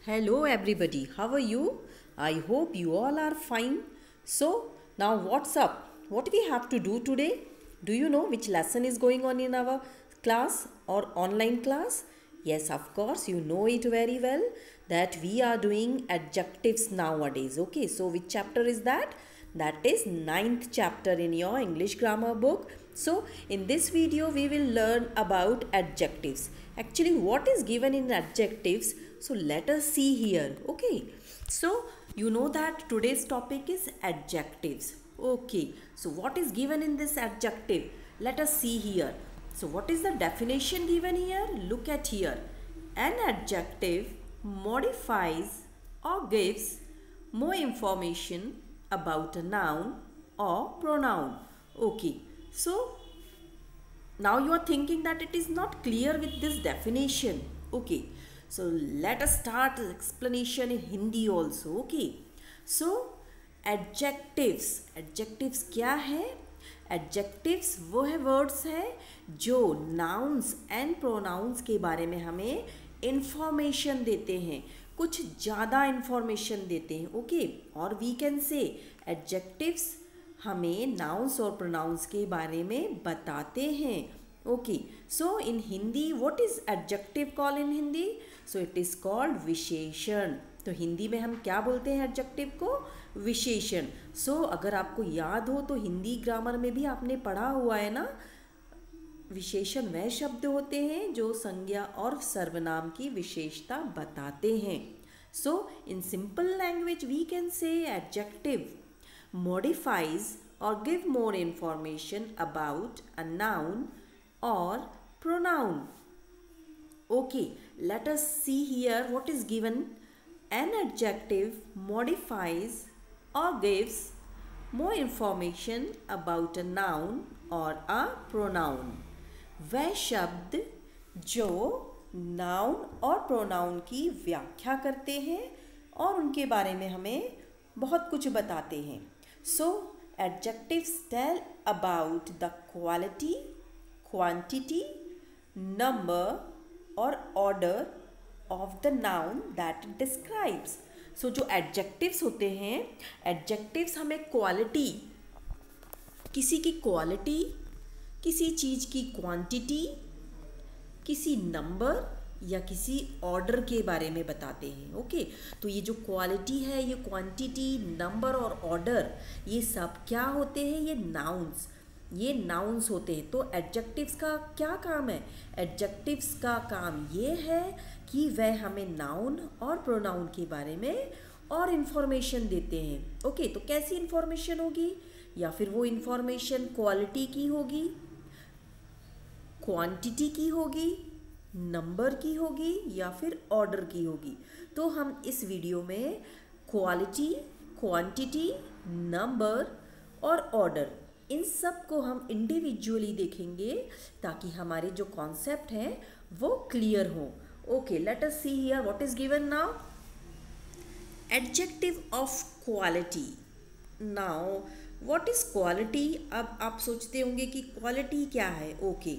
Hello everybody, how are you? I hope you all are fine. So, now what's up? What we have to do today? Do you know which lesson is going on in our class or online class? Yes, of course, you know it very well that we are doing adjectives nowadays. Okay, so which chapter is that? That is ninth chapter in your English grammar book. So in this video we will learn about adjectives. Actually, what is given in adjectives? So let us see here. Okay, so you know that today's topic is adjectives. Okay, so what is given in this adjective? Let us see here. So what is the definition given here? Look at here. An adjective modifies or gives more information about a noun or pronoun. Okay, so now you are thinking that it is not clear with this definition. Okay, so let us start the explanation in Hindi also. Okay, so adjectives क्या है? Adjectives वो है words हैं जो nouns and pronounce के बारे में हमें इंफॉर्मेशन देते हैं, कुछ ज़्यादा इंफॉर्मेशन देते हैं. ओके, और वी कैन से एडजेक्टिव्स हमें नाउन्स और प्रोनाउंस के बारे में बताते हैं. Okay, so in Hindi what is adjective call in Hindi? So it is called विशेषण. तो हिंदी में हम क्या बोलते हैं एडजेक्टिव को? विशेषण. सो अगर आपको याद हो तो हिंदी ग्रामर में भी आपने पढ़ा हुआ है ना, विशेषण वह शब्द होते हैं जो संज्ञा और सर्वनाम की विशेषता बताते हैं. So in simple language we can say adjective modifies or give more information about a noun or pronoun. Okay, let us see here what is given. An adjective modifies or gives more information about a noun or a pronoun. वह शब्द जो noun और pronoun की व्याख्या करते हैं और उनके बारे में हमें बहुत कुछ बताते हैं. So, adjectives tell about the quality, quantity, number or order of the noun that it describes. So, जो adjectives होते हैं, adjectives हमें quality, किसी की quality, किसी चीज़ की quantity, किसी नंबर या किसी ऑर्डर के बारे में बताते हैं. ओके, तो ये जो क्वालिटी है, ये क्वांटिटी, नंबर और ऑर्डर, ये सब क्या होते हैं? ये नाउन्स होते हैं. तो एडजेक्टिव्स का क्या काम है? एडजेक्टिव्स का काम ये है कि वह हमें नाउन और प्रोनाउन के बारे में और इन्फॉर्मेशन देते हैं. ओके, तो कैसी इन्फॉर्मेशन होगी? या फिर वो इन्फॉर्मेशन क्वालिटी की होगी, क्वांटिटी की होगी, नंबर की होगी या फिर ऑर्डर की होगी. तो हम इस वीडियो में क्वालिटी, क्वांटिटी, नंबर और ऑर्डर, इन सब को हम इंडिविजुअली देखेंगे ताकि हमारे जो कॉन्सेप्ट हैं वो क्लियर हो. Okay, let us see here what is given now. Adjective of quality. Now what is quality? अब आप सोचते होंगे कि क्वालिटी क्या है. Okay,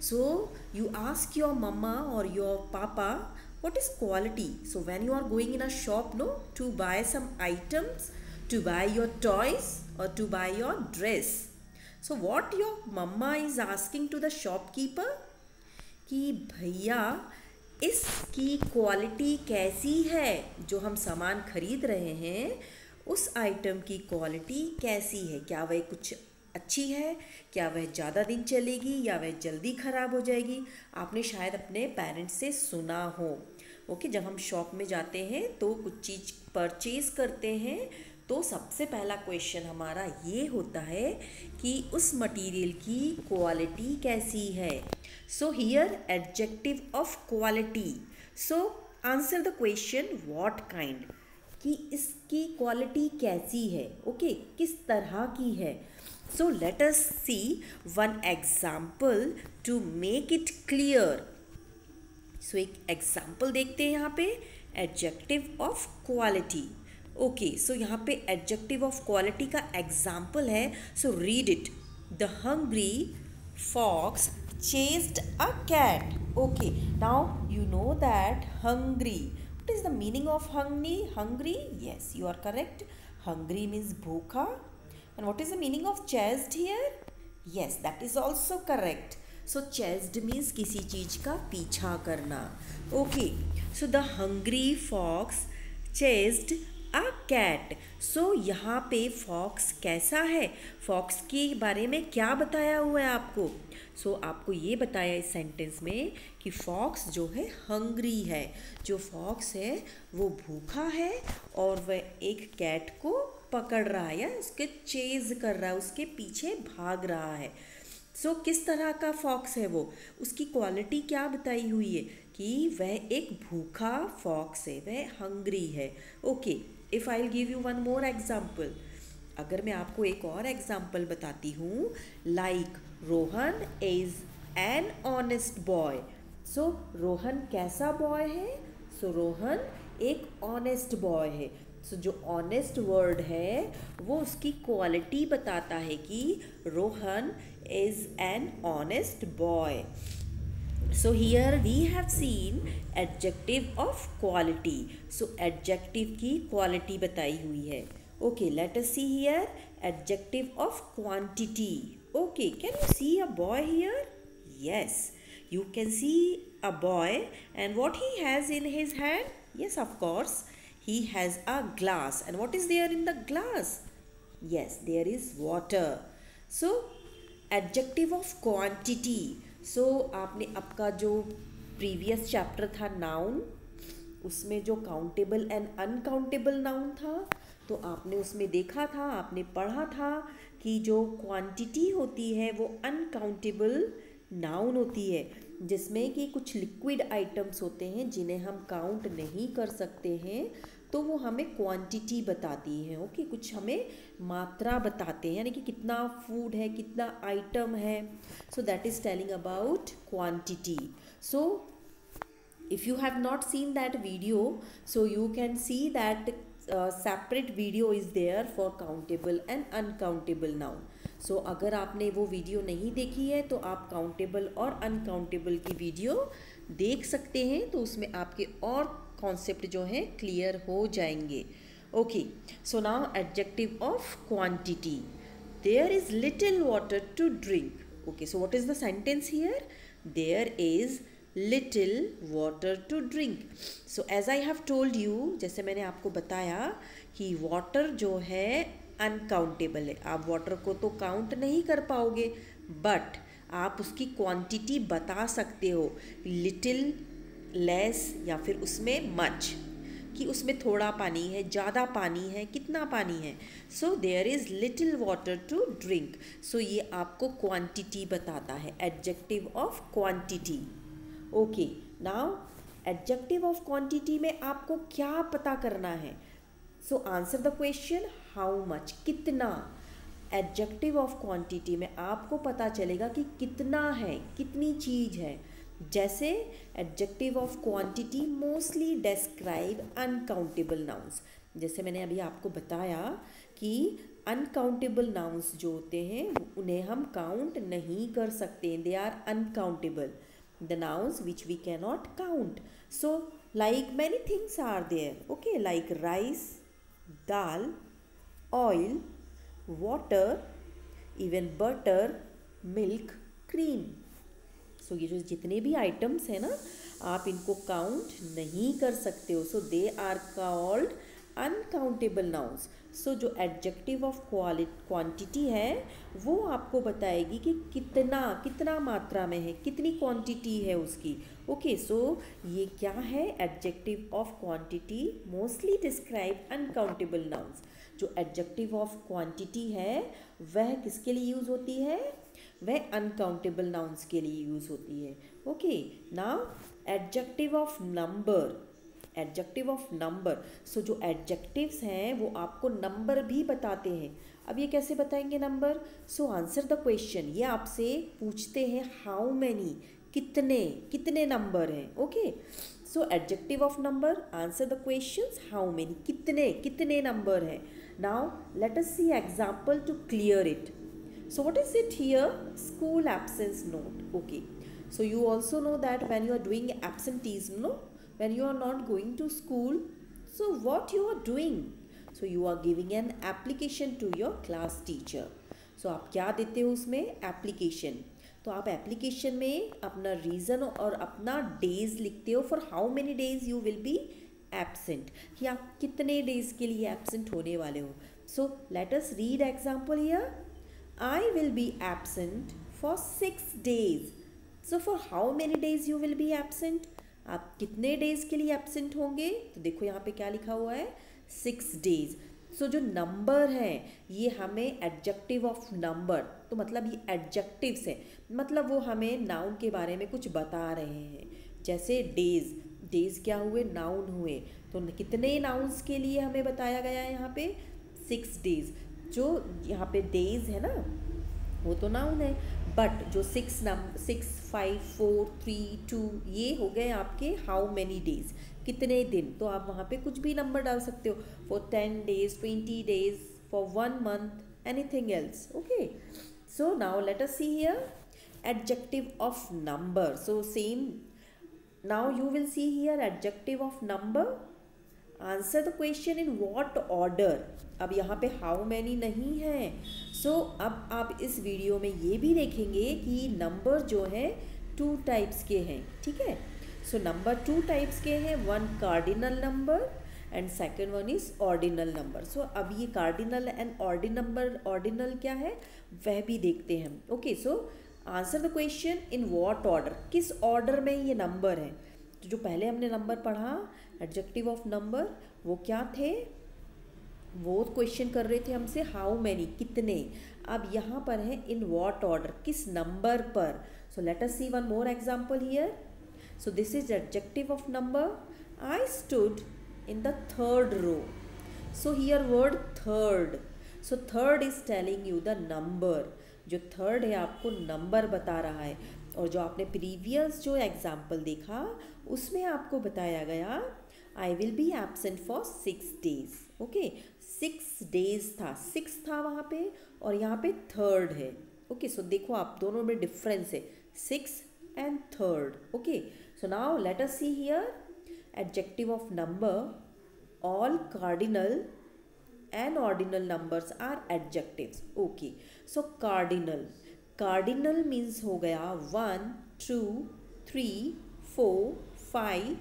so you ask your mama or your papa what is quality. So when you are going in a shop, no, to buy some items, to buy your toys or to buy your dress, so what your mama is asking to the shopkeeper कि भैया इसकी quality कैसी है? जो हम सामान खरीद रहे हैं उस आइटम की क्वालिटी कैसी है? क्या वह कुछ अच्छी है? क्या वह ज़्यादा दिन चलेगी या वह जल्दी ख़राब हो जाएगी? आपने शायद अपने पेरेंट्स से सुना हो. ओके, जब हम शॉप में जाते हैं तो कुछ चीज़ परचेज़ करते हैं तो सबसे पहला क्वेश्चन हमारा ये होता है कि उस मटेरियल की क्वालिटी कैसी है. So here adjective of quality. So answer the question what kind, कि इसकी क्वालिटी कैसी है. ओके, किस तरह की है. So let us see one example to make it clear. So एक example देखते हैं यहाँ पे adjective of quality. Okay, so यहाँ पे adjective of quality का example है. So read it. The hungry fox chased a cat. Okay, now you know that hungry. What is the meaning of hungry? Hungry? Yes, you are correct. Hungry means bhukha. And what is the meaning of chased here? Yes, that is also correct. So chased means किसी चीज का पीछा करना. Okay, so the hungry fox chased a cat. So यहाँ पे fox कैसा है? Fox के बारे में क्या बताया हुआ है आपको? So आपको ये बताया इस सेंटेंस में कि fox जो है hungry है. जो fox है वो भूखा है और वह एक cat को पकड़ रहा है या उसके चेज कर रहा है, उसके पीछे भाग रहा है. सो किस तरह का फॉक्स है वो, उसकी क्वालिटी क्या बताई हुई है कि वह एक भूखा फॉक्स है, वह हंग्री है. Okay, if I will give you one more example, अगर मैं आपको एक और एग्जाम्पल बताती हूँ, like Rohan is an honest boy. So Rohan कैसा बॉय है? सो रोहन एक ऑनेस्ट बॉय है. सो जो ऑनेस्ट वर्ड है वो उसकी क्वालिटी बताता है कि Rohan is an honest boy. So here we have seen adjective of quality. So adjective की क्वालिटी बताई हुई है. Okay, let us see here adjective of quantity. Okay, can you see a boy here? Yes, you can see a boy, and what he has in his hand? Yes, of course, he has a glass. And what is there in the glass? Yes, there is water. So adjective of quantity. So आपने आपका जो previous chapter था noun, उसमें जो countable and uncountable noun था, तो आपने उसमें देखा था, आपने पढ़ा था कि जो quantity होती है वो uncountable नाउन होती है, जिसमें कि कुछ लिक्विड आइटम्स होते हैं जिन्हें हम काउंट नहीं कर सकते हैं, तो वो हमें क्वांटिटी बताती हैं. ओके, कुछ हमें मात्रा बताते हैं, यानी कि कितना फूड है, कितना आइटम है. So that is telling about quantity. So if you have not seen that video, so you can see that separate video is there for countable and uncountable noun. सो अगर आपने वो वीडियो नहीं देखी है तो आप काउंटेबल और अनकाउंटेबल की वीडियो देख सकते हैं, तो उसमें आपके और कॉन्सेप्ट जो हैं क्लियर हो जाएंगे. Okay, so now adjective of quantity. There is little water to drink. Okay, so what is the sentence here? There is little water to drink. So as I have told you, जैसे मैंने आपको बताया कि water जो है uncountable है. आप water को तो काउंट नहीं कर पाओगे, बट आप उसकी क्वांटिटी बता सकते हो, लिटिल, लेस या फिर उसमें मच, कि उसमें थोड़ा पानी है, ज़्यादा पानी है, कितना पानी है. So there is little water to drink. So ये आपको क्वांटिटी बताता है, adjective of quantity. Okay, now adjective of quantity में आपको क्या पता करना है? So answer the question, how much, कितना. एडजेक्टिव ऑफ क्वांटिटी में आपको पता चलेगा कि कितना है, कितनी चीज़ है. जैसे adjective of quantity mostly describe uncountable nouns. जैसे मैंने अभी आपको बताया कि अनकाउंटेबल नाउन्स जो होते हैं उन्हें हम काउंट नहीं कर सकते, they are uncountable, the nouns which we cannot count. So like many things are there, okay, like rice, dal, oil, water, even butter, milk, cream. सो ये जो जितने भी आइटम्स हैं ना, आप इनको काउंट नहीं कर सकते हो. So they are called uncountable nouns. So जो एडजेक्टिव ऑफ क्वांटिटी है वो आपको बताएगी कि कितना मात्रा में है, कितनी क्वांटिटी है उसकी. ओके, सो ये क्या है? Adjective of quantity mostly describe uncountable nouns. जो एडजेक्टिव ऑफ क्वांटिटी है वह किसके लिए यूज़ होती है? वह अनकाउंटेबल नाउन्स के लिए यूज़ होती है. Okay, now adjective of number. Adjective of number. So जो एडजेक्टिव्स हैं वो आपको नंबर भी बताते हैं. अब ये कैसे बताएंगे number? So answer the question. ये आपसे पूछते हैं हाउ मैनी, कितने नंबर हैं. Okay, so adjective of number, answer the questions how many, कितने नंबर हैं. Now let us see example to clear it. So what is it here? School absence note. Okay, so you also know that when you are doing absenteeism, no, when you are not going to school, so what you are doing? So you are giving an application to your class teacher. So आप क्या देते हो उसमें? Application. तो आप application में अपना reason और अपना डेज लिखते हो, for how many days you will be absent, कि आप कितने डेज के लिए एब्सेंट होने वाले हो. सो let us read example here. I will be absent for 6 days. So for how many days you will be absent, आप कितने डेज के लिए एब्सेंट होंगे? तो देखो यहाँ पे क्या लिखा हुआ है, 6 days. सो जो नंबर है ये हमें एडजेक्टिव ऑफ नंबर, तो मतलब ये एडजेक्टिव्स है, मतलब वो हमें नाउन के बारे में कुछ बता रहे हैं. जैसे डेज, डेज क्या हुए? नाउन हुए. तो कितने नाउन्स के लिए हमें बताया गया है यहाँ पे? 6 days. जो यहाँ पे डेज है ना वो तो नाउन है, बट जो 6, 5, 4, 3, 2 ये हो गए आपके हाउ मैनी डेज, कितने दिन. तो आप वहाँ पे कुछ भी नंबर डाल सकते हो, for 10 days, 20 days, for 1 month, anything else. Okay, so now let us see here adjective of number. So same, now you will see here adjective of number. Answer the question in what order. अब यहाँ पे how many नहीं है. So अब आप इस video में ये भी देखेंगे कि नंबर जो है 2 types के हैं, ठीक है. सो नंबर 2 types के हैं, one cardinal number and second one is ordinal number. So अब ये कार्डिनल एंड ऑर्डिनल क्या है वह भी देखते हैं. Okay, so answer the question in what order, किस ऑर्डर में ये नंबर है. तो जो पहले हमने नंबर पढ़ा एडजेक्टिव ऑफ नंबर, वो क्या थे? वो क्वेश्चन कर रहे थे हमसे हाउ मैनी, कितने. अब यहाँ पर है इन व्हाट ऑर्डर, किस नंबर पर. So let us see one more example here. So this is adjective of number. I stood in the 3rd row. So here word third. So third is telling you the number. जो third है आपको number बता रहा है. और जो आपने previous जो एग्जाम्पल देखा उसमें आपको बताया गया I will be absent for 6 days. Okay, 6 days था, 6 था वहाँ पे और यहाँ पे थर्ड है. ओके, सो देखो आप दोनों में डिफरेंस है, 6 and 3rd. Okay, so now let us see here adjective of number. All cardinal and ordinal numbers are adjectives. Okay, so cardinal means हो गया 1, 2, 3, 4, 5,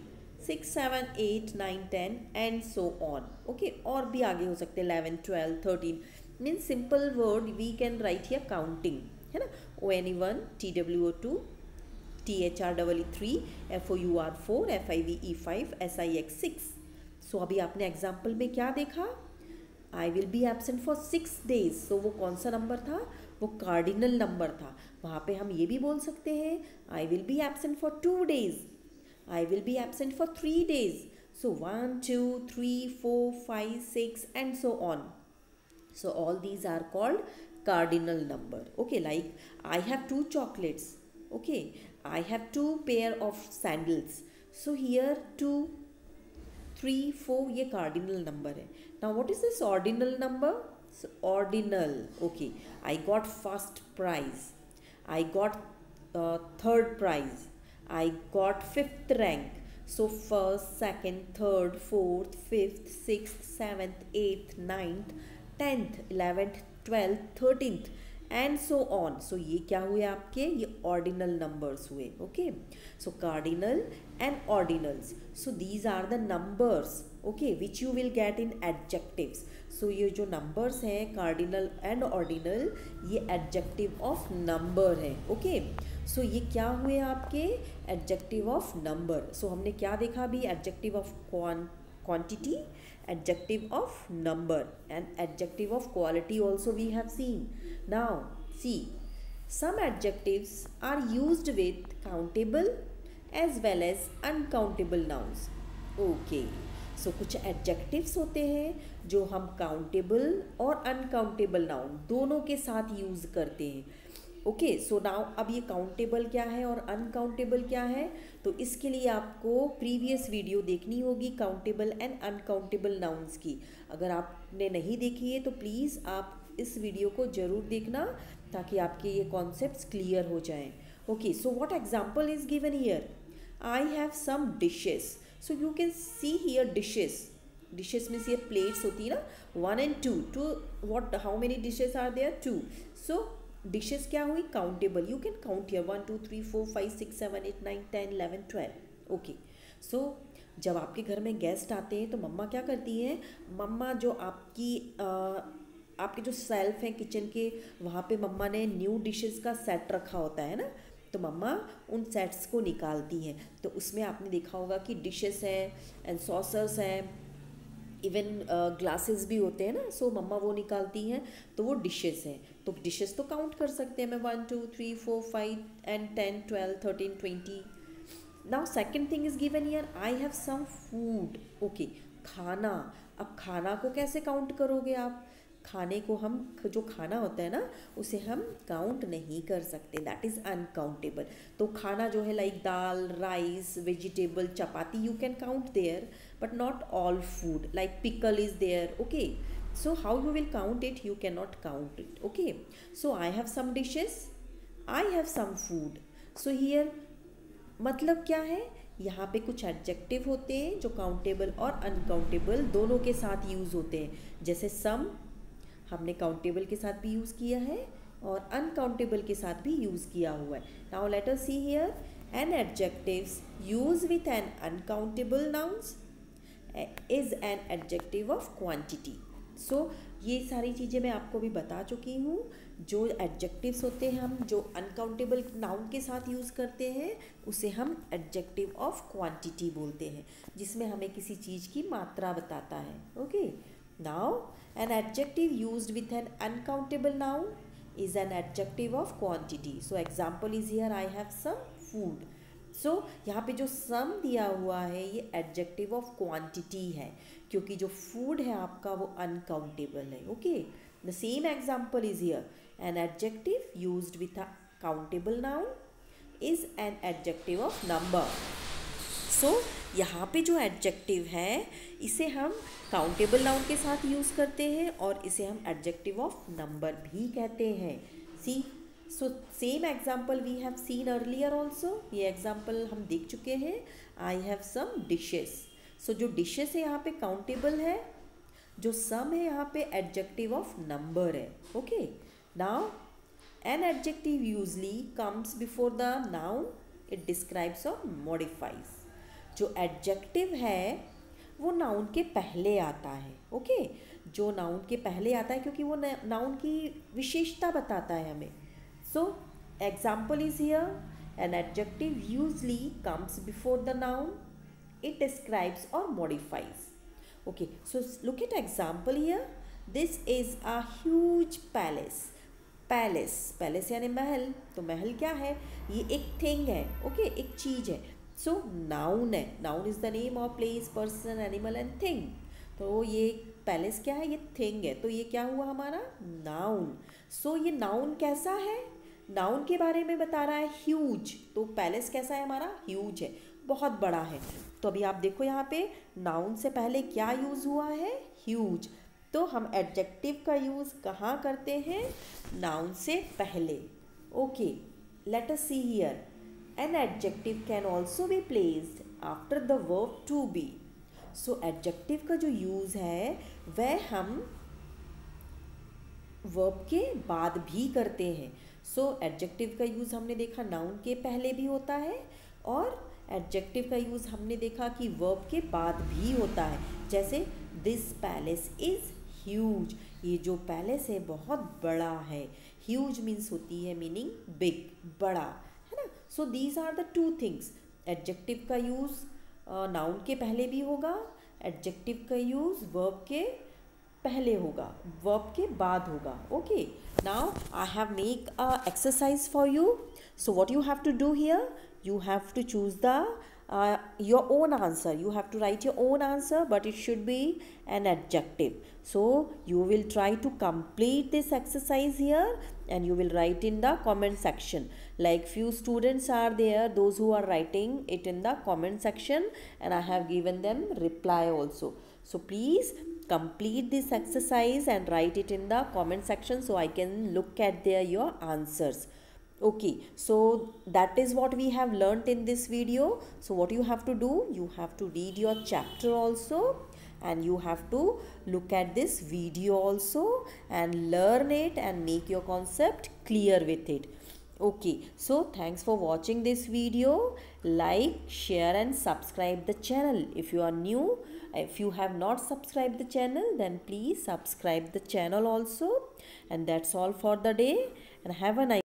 6, 7, 8, 9, 10 and so on. Okay, और भी आगे हो सकते 11, 12, 13. means simple word we can write here counting, है ना. ONE1, TWO2, THREE3, FOUR4, FIVE5, SIX6. सो अभी आपने एग्जाम्पल में क्या देखा? I will be absent for 6 days. सो वो कौन सा नंबर था? वो कार्डिनल नंबर था. वहाँ पे हम ये भी बोल सकते हैं I will be absent for 2 days, I will be absent for 3 days. So 1, 2, 3, 4, 5, 6 and so on. So all these are called cardinal number. Okay, like I have 2 chocolates. Okay, I have 2 pair of sandals. So here 2, 3, 4 ये cardinal number है. Now what is this ordinal number? So ordinal. Okay, I got first prize, I got 3rd prize, I got 5th rank. So 1st, 2nd, 3rd, 4th, 5th, 6th, 7th, 8th, 9th, 10th, 11th, 12th, 13th and so on. So ये क्या हुए आपके? ये ordinal numbers हुए. Okay, so cardinal and ordinals. So these are the numbers, okay, which you will get in adjectives. So ये जो numbers हैं cardinal and ordinal, ये एडजेक्टिव ऑफ नंबर है. ओके, सो ये क्या हुए आपके? Adjective of number. सो हमने क्या देखा अभी? Adjective of quantity, adjective of number and adjective of quality also we have seen. Now see, some adjectives are used with countable as well as uncountable nouns. Okay, so कुछ adjectives होते हैं जो हम countable और uncountable noun दोनों के साथ use करते हैं. ओके, सो नाउ अब ये काउंटेबल क्या है और अनकाउंटेबल क्या है, तो इसके लिए आपको प्रीवियस वीडियो देखनी होगी काउंटेबल एंड अनकाउंटेबल नाउन्स की. अगर आपने नहीं देखी है तो प्लीज़ आप इस वीडियो को ज़रूर देखना ताकि आपके ये कॉन्सेप्ट्स क्लियर हो जाएं. Okay, so what example is given here? I have some dishes. So you can see here dishes. Dishes means here plates होती है ना, 1 and 2. What, how many dishes are there? 2. So dishes क्या हुई? Countable. You can count here 1 2 3 4 5 6 7 8 9 10 11 12. Okay. So जब आपके घर में guest आते हैं तो मम्मा क्या करती हैं? मम्मा जो आपके जो सेल्फ हैं किचन के, वहाँ पे मम्मा ने न्यू डिशेस का सेट रखा होता है ना, तो मम्मा उन सेट्स को निकालती हैं। तो उसमें आपने देखा होगा कि डिशेस हैं एंड सॉसर्स हैं, इवन ग्लासेस भी होते हैं ना, सो मम्मा वो निकालती हैं, तो वो डिशेस हैं। तो डिशेस तो काउंट कर सकते हैं मैं 1 2 3 4 5 and 10 12 13 20। Now second thing is given here, I have some food. Okay, खाना। अब खाना को कैसे काउंट करोगे आप? खाने को हम, जो खाना होता है ना, उसे हम काउंट नहीं कर सकते, दैट इज़ अनकाउंटेबल। तो खाना जो है like dal, rice, vegetable, chapati, you can count there, but not all food, like pickle is there. Okay, so how you will count it? You can not count it. Okay, so I have some dishes, I have some food. So here मतलब क्या है? यहाँ पे कुछ adjective होते हैं जो countable और अनकाउंटेबल दोनों के साथ यूज़ होते हैं। जैसे सम हमने काउंटेबल के साथ भी यूज़ किया है और अनकाउंटेबल के साथ भी यूज़ किया हुआ है। Now let us see here, an adjectives use with an uncountable nouns is an adjective of quantity. So ये सारी चीज़ें मैं आपको भी बता चुकी हूँ। जो एडजेक्टिव्स होते हैं हम जो अनकाउंटेबल नाउन के साथ यूज़ करते हैं उसे हम एडजेक्टिव ऑफ क्वांटिटी बोलते हैं, जिसमें हमें किसी चीज़ की मात्रा बताता है। Okay, now an adjective used with an uncountable noun is an adjective of quantity. So example is here, I have some food. So यहाँ पे जो some दिया हुआ है ये adjective of quantity है, क्योंकि जो food है आपका वो uncountable है। Okay, the same example is here, an adjective used with a countable noun is an adjective of number. सो यहाँ पे जो एडजेक्टिव है इसे हम काउंटेबल नाउन के साथ यूज़ करते हैं और इसे हम एडजेक्टिव ऑफ नंबर भी कहते हैं। See, so same example we have seen earlier also, ये एग्जाम्पल हम देख चुके हैं। आई हैव सम डिशेस। सो जो डिशेस है यहाँ पे काउंटेबल है, जो सम है यहाँ पे एडजेक्टिव ऑफ नंबर है। Okay, now N adjective usually comes before the noun, it describes or modifies. जो एडजेक्टिव है वो नाउन के पहले आता है। ओके, जो नाउन के पहले आता है क्योंकि वो नाउन की विशेषता बताता है हमें। So example is here, an adjective usually comes before the noun, it describes or modifies. Okay, so look at example here, this is a huge palace. Palace, palace यानी महल, तो महल क्या है? ये एक थिंग है। ओके, एक चीज़ है। सो नाउन है, noun is the name of place, person, animal and thing. तो ये पैलेस क्या है? ये थिंग है, तो ये क्या हुआ हमारा? नाउन। सो ये नाउन कैसा है? नाउन के बारे में बता रहा है, ह्यूज। तो पैलेस कैसा है हमारा? ह्यूज है, बहुत बड़ा है। तो अभी आप देखो यहाँ पे नाउन से पहले क्या यूज़ हुआ है? ह्यूज। तो हम एडजेक्टिव का यूज़ कहाँ करते हैं? नाउन से पहले। Okay, let us see here, an adjective can also be placed after the verb to be. So adjective का जो यूज़ है वह हम verb के बाद भी करते हैं। So adjective का यूज़ हमने देखा नाउन के पहले भी होता है और adjective का यूज़ हमने देखा कि verb के बाद भी होता है। जैसे this palace is huge, ये जो पैलेस है बहुत बड़ा है। huge मीन्स होती है मीनिंग बिग, बड़ा, है ना। So these are the two things, adjective का यूज़ नाउन के पहले भी होगा, एडजेक्टिव का यूज़ वर्ब के पहले होगा, वर्ब के बाद होगा। Okay, now I have make a exercise for you. So what you have to do here, you have to choose the your own answer. You have to write your own answer, but it should be an adjective. So you will try to complete this exercise here and you will write in the comment section. Like few students are there, those who are writing it in the comment section, and I have given them reply also. So please complete this exercise and write it in the comment section so I can look at your answers. Okay, so that is what we have learnt in this video. So what you have to do, you have to read your chapter also, and you have to look at this video also and learn it and make your concept clear with it. Okay, so thanks for watching this video. Like, share and subscribe the channel. If you are new, if you have not subscribed the channel, then please subscribe the channel also. And that's all for the day, and have a nice